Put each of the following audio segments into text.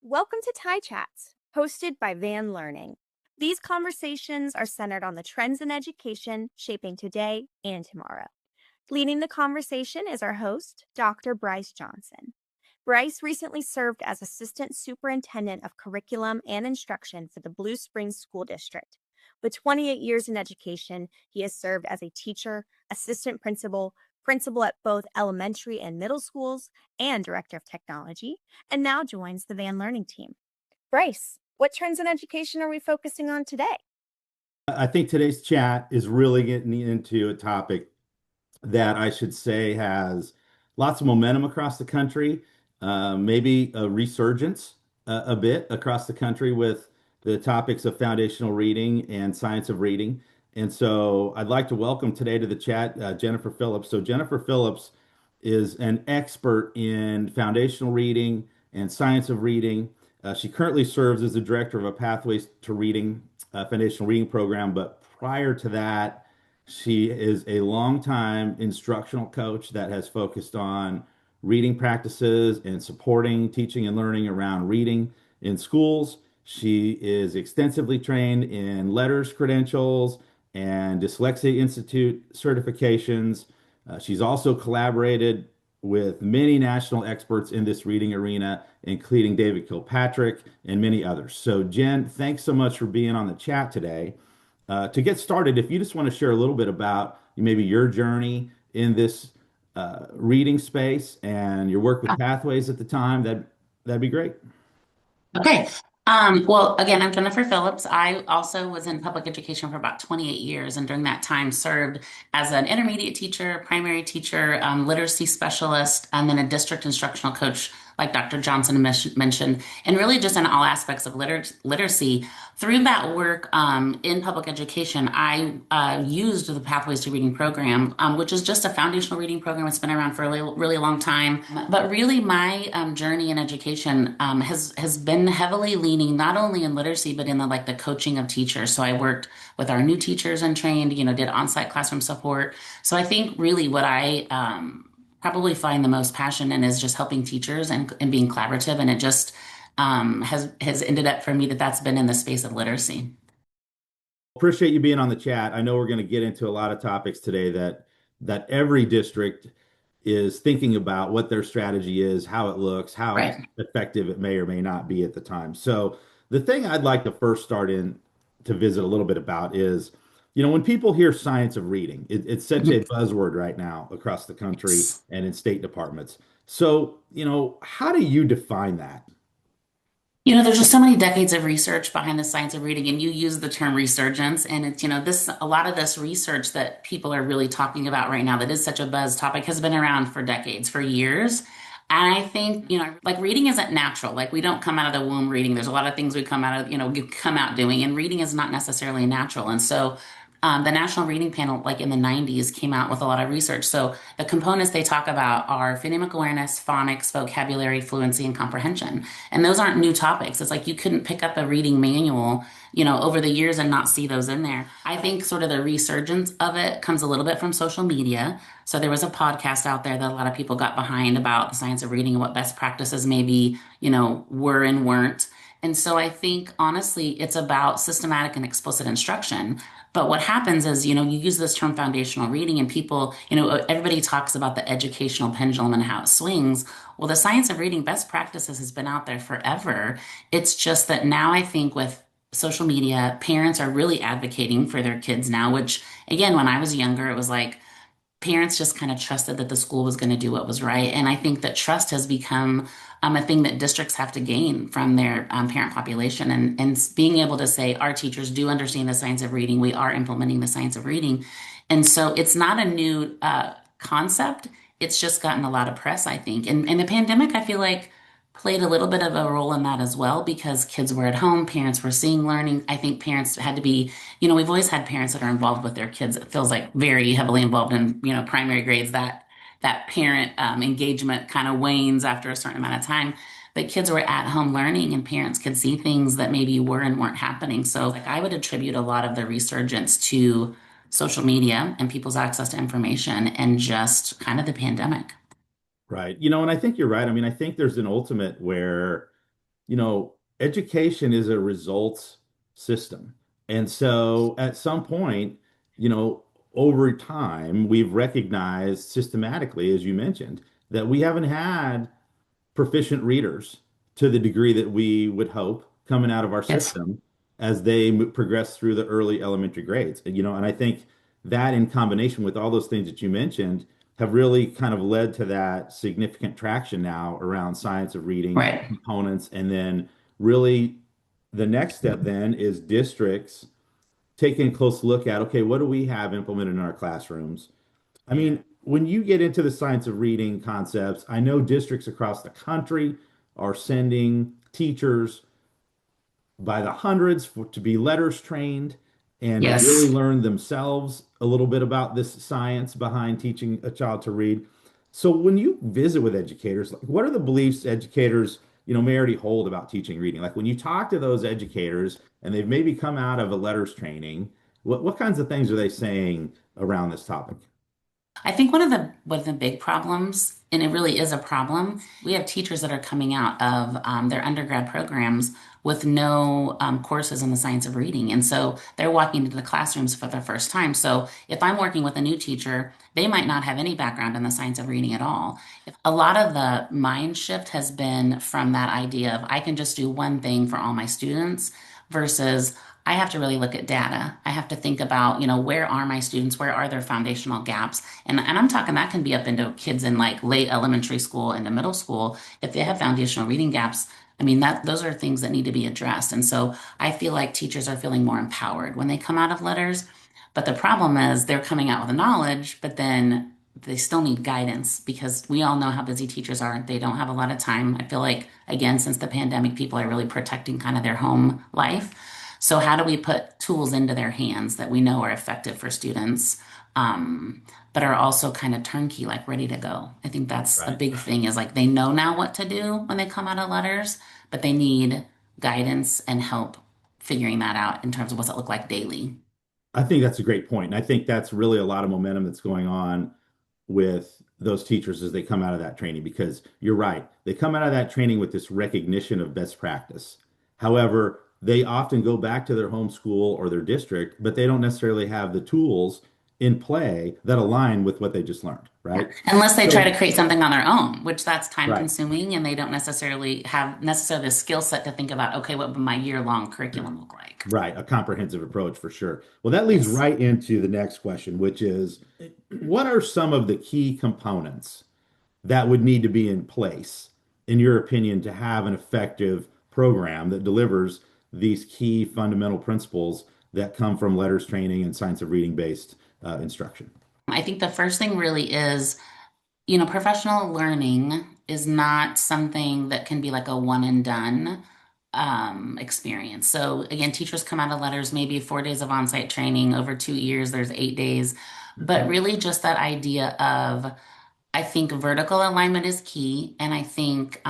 Welcome to Tie Chats, hosted by Van Learning. These conversations are centered on the trends in education shaping today and tomorrow. Leading the conversation is our host, Dr. Bryce Johnson. Bryce recently served as Assistant Superintendent of Curriculum and Instruction for the Blue Springs School District. With 28 years in education, he has served as a teacher, assistant principal, principal at both elementary and middle schools, and director of technology, and now joins the Van Learning team. Bryce, what trends in education are we focusing on today? I think today's chat is really getting into a topic that I should say has lots of momentum across the country, maybe a resurgence a bit across the country with the topics of foundational reading and science of reading. And so I'd like to welcome today to the chat Jennifer Phillips. So Jennifer Phillips is an expert in foundational reading and science of reading. She currently serves as the director of a Pathways to Reading foundational reading program, but prior to that, she is a longtime instructional coach that has focused on reading practices and supporting teaching and learning around reading in schools. She is extensively trained in letters credentials and Dyslexia Institute certifications. She's also collaborated with many national experts in this reading arena, including David Kilpatrick and many others. So, Jen, thanks so much for being on the chat today. To get started, if you just want to share a little bit about maybe your journey in this reading space and your work with Pathways at the time, that'd be great. Okay. Well, again, I'm Jennifer Phillips. I also was in public education for about 28 years, and during that time served as an intermediate teacher, primary teacher, literacy specialist, and then a district instructional coach, like Dr. Johnson mentioned, and really just in all aspects of literacy. Through that work in public education, I used the Pathways to Reading program, which is just a foundational reading program. It's been around for a really long time. But really, my journey in education has been heavily leaning not only in literacy, but in the coaching of teachers. So I worked with our new teachers and trained, did on-site classroom support. So I think really what I probably find the most passion in is just helping teachers and being collaborative. And it just has ended up for me that's been in the space of literacy. Appreciate you being on the chat. I know we're going to get into a lot of topics today that every district is thinking about what their strategy is, how it looks, how Right. effective it may or may not be at the time. So the thing I'd like to first start in to visit a little bit about is, when people hear science of reading, it's such a Mhm. buzzword right now across the country and in state departments. So, how do you define that? There's just so many decades of research behind the science of reading, and you use the term resurgence, and it's, a lot of this research that people are really talking about right now that is such a buzz topic has been around for decades, for years. And I think, like reading isn't natural. Like we don't come out of the womb reading. There's a lot of things we come out of, you come out doing, and reading is not necessarily natural. And so the National Reading Panel, like in the 90s, came out with a lot of research. So the components they talk about are phonemic awareness, phonics, vocabulary, fluency, and comprehension. And those aren't new topics. It's like you couldn't pick up a reading manual, over the years and not see those in there. I think sort of the resurgence of it comes a little bit from social media. So there was a podcast out there that a lot of people got behind about the science of reading and what best practices maybe, were and weren't. And so I think honestly, it's about systematic and explicit instruction. But what happens is, you use this term foundational reading and people, everybody talks about the educational pendulum and how it swings. Well, the science of reading best practices has been out there forever. It's just that now I think with social media, parents are really advocating for their kids now, which again, when I was younger, it was like, parents just kind of trusted that the school was going to do what was right. And I think that trust has become a thing that districts have to gain from their parent population and being able to say, our teachers do understand the science of reading. We are implementing the science of reading. And so it's not a new concept. It's just gotten a lot of press, I think. And the pandemic, I feel like, played a little bit of a role in that as well because kids were at home, parents were seeing learning. I think parents had to be, we've always had parents that are involved with their kids. It feels like very heavily involved in, primary grades that parent engagement kind of wanes after a certain amount of time. But kids were at home learning and parents could see things that maybe were and weren't happening. So like I would attribute a lot of the resurgence to social media and people's access to information and just kind of the pandemic. Right. And I think you're right. I mean, I think there's an ultimate where, education is a results system. And so at some point, you know, over time, we've recognized systematically, as you mentioned, that we haven't had proficient readers to the degree that we would hope coming out of our Yes. system as they progress through the early elementary grades. And I think that in combination with all those things that you mentioned have really kind of led to that significant traction now around science of reading Right. components. And then really the next step then is districts taking a close look at, okay, what do we have implemented in our classrooms? I mean, when you get into the science of reading concepts, I know districts across the country are sending teachers by the hundreds to be letters trained and to really Yes. learn themselves a little bit about this science behind teaching a child to read. So when you visit with educators, like what are the beliefs educators, may already hold about teaching reading? Like when you talk to those educators and they've maybe come out of a letters training, what kinds of things are they saying around this topic? I think one of the big problems, and it really is a problem, we have teachers that are coming out of their undergrad programs with no courses in the science of reading, and so they're walking into the classrooms for the first time. So if I'm working with a new teacher, they might not have any background in the science of reading at all. A lot of the mind shift has been from that idea of I can just do one thing for all my students versus I have to really look at data. I have to think about, where are my students? Where are their foundational gaps? And I'm talking that can be up into kids in like late elementary school into middle school. If they have foundational reading gaps, I mean, that those are things that need to be addressed. And so I feel like teachers are feeling more empowered when they come out of letters. But the problem is they're coming out with the knowledge, but then they still need guidance because we all know how busy teachers are. They don't have a lot of time. I feel like, again, since the pandemic, people are really protecting kind of their home life. So, how do we put tools into their hands that we know are effective for students, but are also kind of turnkey, like ready to go? I think that's a Right. big thing is like they know now what to do when they come out of letters, but they need guidance and help figuring that out in terms of what's it look like daily. I think that's a great point. And I think that's really a lot of momentum that's going on with those teachers as they come out of that training because you're right. They come out of that training with this recognition of best practice. However, they often go back to their home school or their district, but they don't necessarily have the tools in play that align with what they just learned, Yeah. right? Unless they try So, to create something on their own, which that's time right. consuming and they don't necessarily have necessarily the skill set to think about, okay, what would my year-long curriculum look like? Right, a comprehensive approach for sure. Well, that leads Yes. right into the next question, which is what are some of the key components that would need to be in place, in your opinion, to have an effective program that delivers these key fundamental principles that come from letters training and science of reading based instruction? I think the first thing really is, professional learning is not something that can be like a one and done experience. So again, teachers come out of letters, maybe 4 days of on-site training over 2 years, there's 8 days, but really just that idea of I think vertical alignment is key, and I think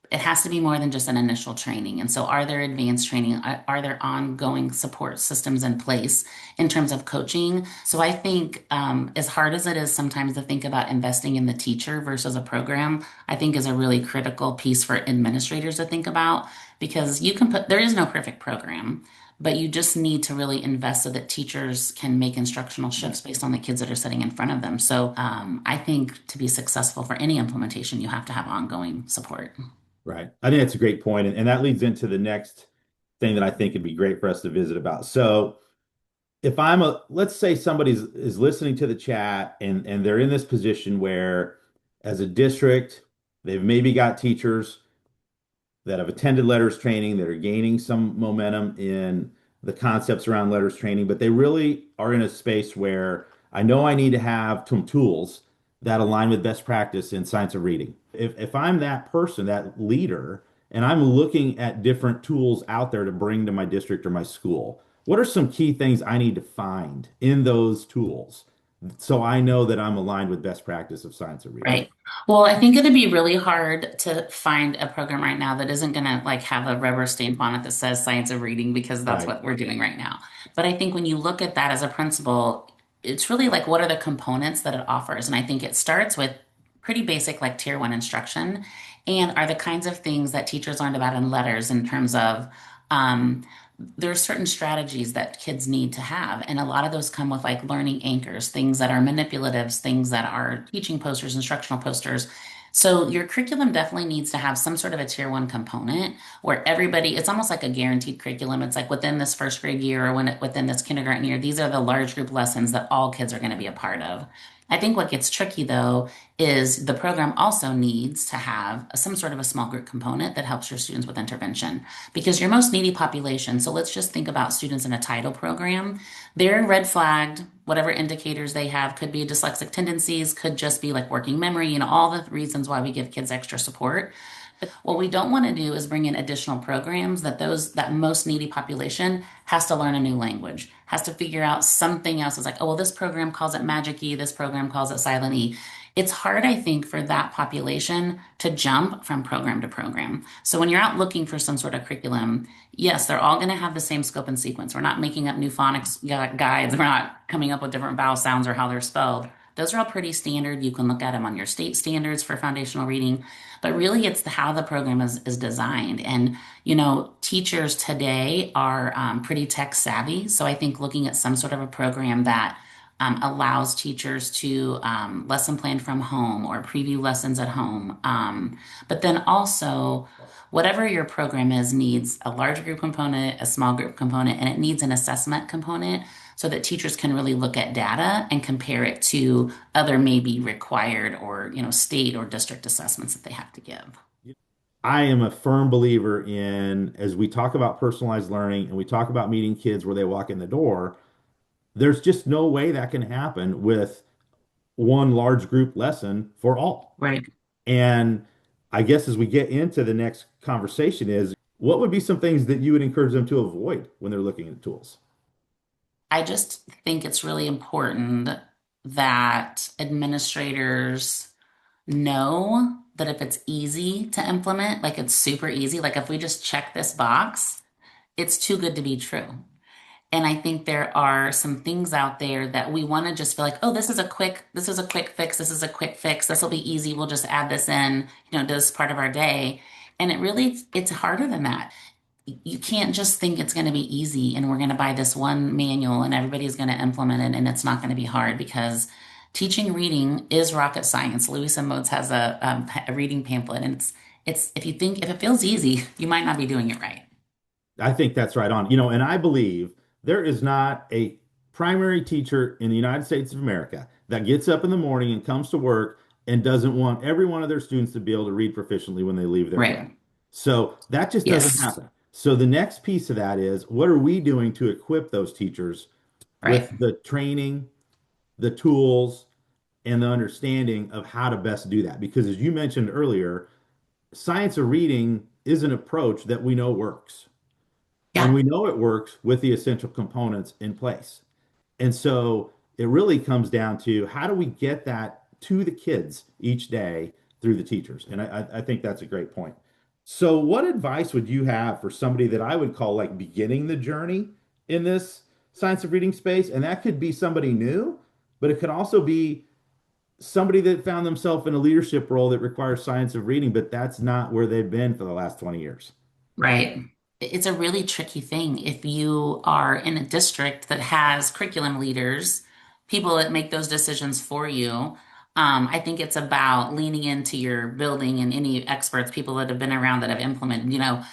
it has to be more than just an initial training. And so, are there advanced training? Are there ongoing support systems in place in terms of coaching? So, I think as hard as it is sometimes to think about investing in the teacher versus a program, I think is a really critical piece for administrators to think about because there is no perfect program. But you just need to really invest so that teachers can make instructional shifts based on the kids that are sitting in front of them. So I think to be successful for any implementation, you have to have ongoing support. Right. I think that's a great point. And that leads into the next thing that I think would be great for us to visit about. So, if let's say somebody is listening to the chat and they're in this position where, as a district, they've maybe got teachers that have attended letters training that are gaining some momentum in the concepts around letters training, but they really are in a space where I know I need to have some tools that align with best practice in science of reading. If I'm that person, that leader, and I'm looking at different tools out there to bring to my district or my school, what are some key things I need to find in those tools so I know that I'm aligned with best practice of science of reading? Right. Well, I think it'd be really hard to find a program right now that isn't going to like have a rubber stamp on it that says science of reading because that's Right. what we're doing right now. But I think when you look at that as a principle, it's really like what are the components that it offers? And I think it starts with pretty basic, like tier one instruction, and are the kinds of things that teachers learned about in letters in terms of um, there are certain strategies that kids need to have. And a lot of those come with like learning anchors, things that are manipulatives, things that are teaching posters, instructional posters. So your curriculum definitely needs to have some sort of a tier one component where everybody, it's almost like a guaranteed curriculum. It's like within this first grade year or within this kindergarten year, these are the large group lessons that all kids are going to be a part of. I think what gets tricky though is the program also needs to have some sort of a small group component that helps your students with intervention because your most needy population. So let's just think about students in a title program. They're red flagged, whatever indicators they have could be dyslexic tendencies, could just be like working memory, all the reasons why we give kids extra support. But what we don't want to do is bring in additional programs that most needy population has to learn a new language, has to figure out something else. It's like, oh, well, this program calls it Magic E, this program calls it Silent E. It's hard, I think, for that population to jump from program to program. So when you're out looking for some sort of curriculum, yes, they're all going to have the same scope and sequence. We're not making up new phonics guides. We're not coming up with different vowel sounds or how they're spelled. Those are all pretty standard. You can look at them on your state standards for foundational reading, but really it's how the program is designed. And, teachers today are pretty tech savvy. So I think looking at some sort of a program that allows teachers to lesson plan from home or preview lessons at home. But then also, whatever your program is needs a large group component, a small group component, and it needs an assessment component so that teachers can really look at data and compare it to other maybe required or, state or district assessments that they have to give. I am a firm believer in, as we talk about personalized learning and we talk about meeting kids where they walk in the door, there's just no way that can happen with one large group lesson for all. Right. And I guess as we get into the next conversation is what would be some things that you would encourage them to avoid when they're looking at tools? I just think it's really important that administrators know that if it's easy to implement, like it's super easy, like if we just check this box, it's too good to be true. And I think there are some things out there that we want to just feel like, oh, this is a quick fix. This is a quick fix. This will be easy. We'll just add this in, this part of our day. And it's harder than that. You can't just think it's going to be easy and we're going to buy this one manual and everybody's going to implement it and it's not going to be hard because teaching reading is rocket science. Louisa Moats has a reading pamphlet and it's if it feels easy, you might not be doing it right. I think that's right on. And I believe there is not a primary teacher in the United States of America that gets up in the morning and comes to work and doesn't want every one of their students to be able to read proficiently when they leave their Right. room. So that just doesn't Yes. happen. So the next piece of that is what are we doing to equip those teachers Right. with the training, the tools, and the understanding of how to best do that? Because as you mentioned earlier, science of reading is an approach that we know works. And Yeah. we know it works with the essential components in place. And so it really comes down to how do we get that to the kids each day through the teachers? And I think that's a great point. So, what advice would you have for somebody that I would call like beginning the journey in this science of reading space? And that could be somebody new, but it could also be somebody that found themselves in a leadership role that requires science of reading, but that's not where they've been for the last 20 years. Right. It's a really tricky thing if you are in a district that has curriculum leaders, people that make those decisions for you. I think it's about leaning into your building and any experts, people that have been around that have implemented,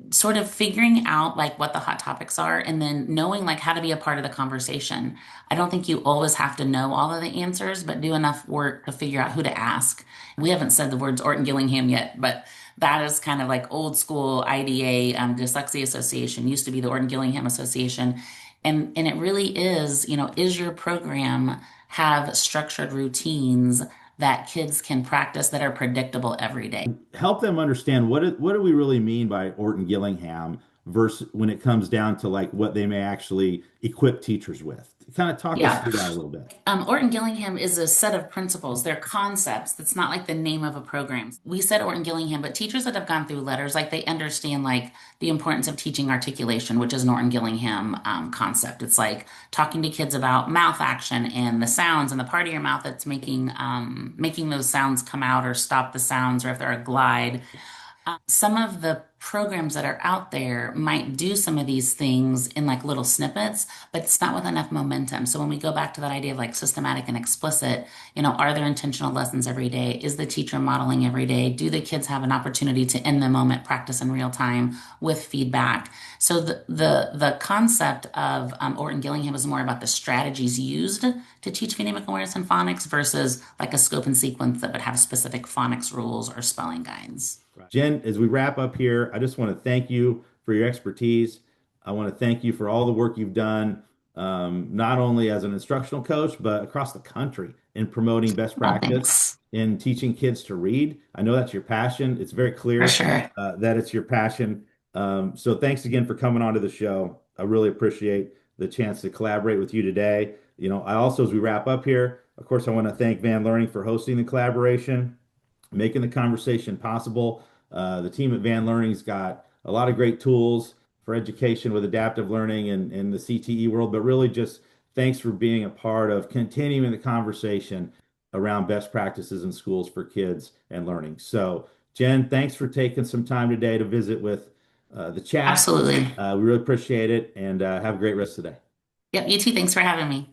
sort of figuring out like what the hot topics are and then knowing like how to be a part of the conversation. I don't think you always have to know all of the answers, but do enough work to figure out who to ask. We haven't said the words Orton Gillingham yet, but that is kind of like old school IDA, Dyslexia Association, used to be the Orton Gillingham Association. And it really is your program have structured routines that kids can practice that are predictable every day? Help them understand what do we really mean by Orton Gillingham versus when it comes down to like what they may actually equip teachers with. Kind of talk us Yeah. through that a little bit. Orton Gillingham is a set of principles. They're concepts. That's not like the name of a program. We said Orton Gillingham, but teachers that have gone through letters, like they understand like the importance of teaching articulation, which is an Orton Gillingham concept. It's like talking to kids about mouth action and the sounds and the part of your mouth that's making those sounds come out or stop the sounds, or if they're a glide. Some of the programs that are out there might do some of these things in like little snippets, but it's not with enough momentum. So when we go back to that idea of like systematic and explicit, are there intentional lessons every day? Is the teacher modeling every day? Do the kids have an opportunity to in the moment practice in real time with feedback? So the concept of Orton Gillingham is more about the strategies used to teach phonemic awareness and phonics versus like a scope and sequence that would have specific phonics rules or spelling guides. Jenn, as we wrap up here, I just want to thank you for your expertise. I want to thank you for all the work you've done, not only as an instructional coach, but across the country in promoting best Oh, practice thanks. in teaching kids to read. I know that's your passion. It's very For clear sure. that it's your passion. So thanks again for coming onto the show. I really appreciate the chance to collaborate with you today. I also, as we wrap up here, of course, I want to thank Van Learning for hosting the collaboration, making the conversation possible. The team at Van Learning's got a lot of great tools for education with adaptive learning in the CTE world, but really just thanks for being a part of continuing the conversation around best practices in schools for kids and learning. So, Jenn, thanks for taking some time today to visit with the chat. Absolutely. We really appreciate it, and have a great rest of the day. Yep, you too. Thanks for having me.